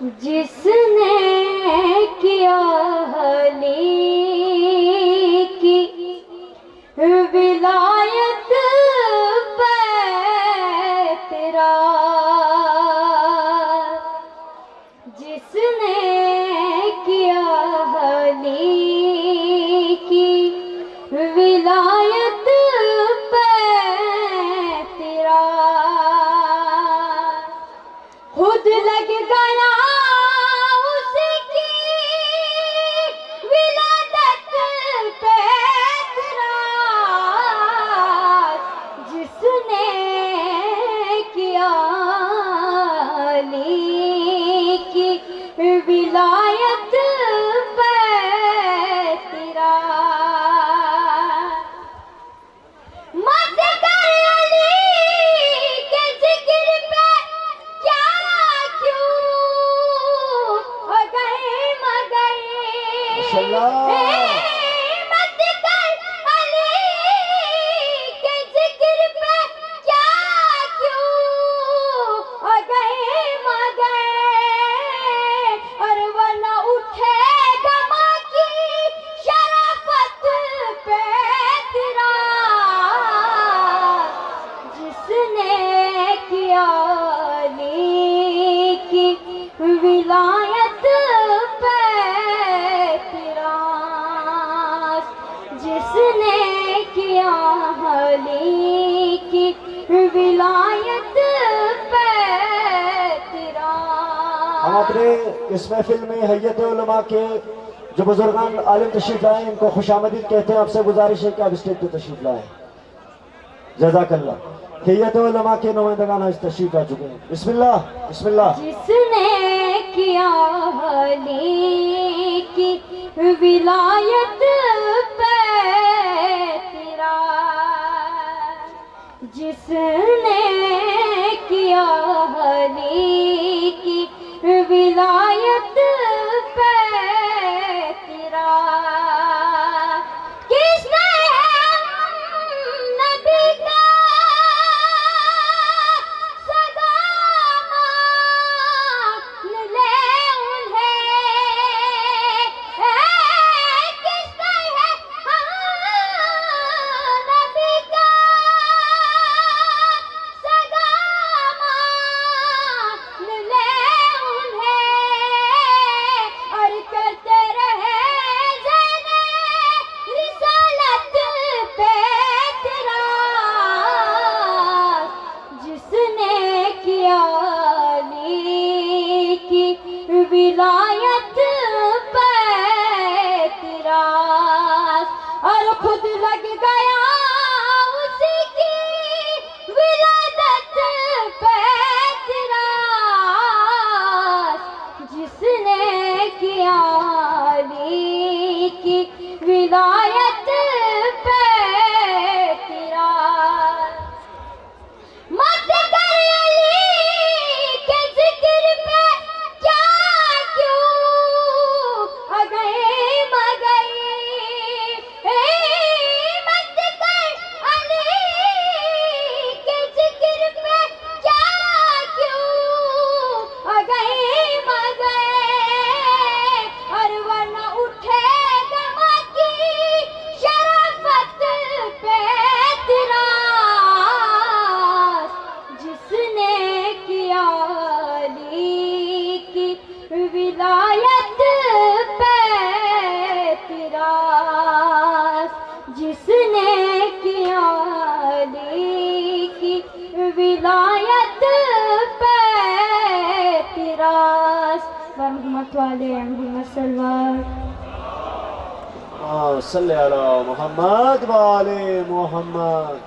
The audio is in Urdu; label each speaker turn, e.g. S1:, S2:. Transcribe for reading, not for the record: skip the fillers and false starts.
S1: جس نے کیا علی کی ولایت بیت راست، جس نے کیا علی کی ولایت بیت راست، خود لگ گیا اس کی ولادت بیت راست، جس نے کیا علی کی ولایت بیت راست، مت کر علی کے ذکر پہ کیا کیوں ہو گئے مگر، مت کر علی کے ذکر پہ کیا کیوں ہو گئے مگر، اور وہ نہ اٹھے گما کی شرافت پہ اعتراض، جس نے کیا علی کی ولایت پہ اعتراض، جس نے کیا علی کی ولایت پہ اعتراض۔
S2: ہم اپنے اس محفل میں حیت علماء کے جو بزرگان عالم تشریف لائے ان کو خوش آمدید کہتے ہیں۔ آپ سے گزارش ہے کہ آپ اسٹیج پہ تشریف لائیں۔ جزاک اللہ۔ حیت علماء کے نمائندگان آج تشریف لا چکے ہیں۔ بسم اللہ بسم اللہ۔
S1: جس نے کیا علی کی ولایت بیت راست، جس نے کیا علی کی ولایت بیت راست، کس نے نبی کا صدا مان لے انہیں، کس نے نبی کا صدا مان لے انہیں، اور کرتے رہے زین رسالت پہ اعتراض، جس نے کیا علی کی ولایت پہ اعتراض، اور خود لگ گیا اسی کی ولادت پہ اعتراض، جس نے کیا علی کی ولایت پہ اعتراض، مت کر علی کے ذکر پہ کیا کیوں ہو گئے مگر، مت کر علی کے ذکر پہ کیا کیوں ہو گئے مگر، اور وہ نہ اٹھے گما کی شرافت پہ اعتراض، جس نے کیا علی کی ولایت پہ اعتراض، جس نے کیا علی کی ولایت پہ اعتراض۔ ورحمۃ اللہ وسلم۔
S2: صلی علی محمد و آل محمد۔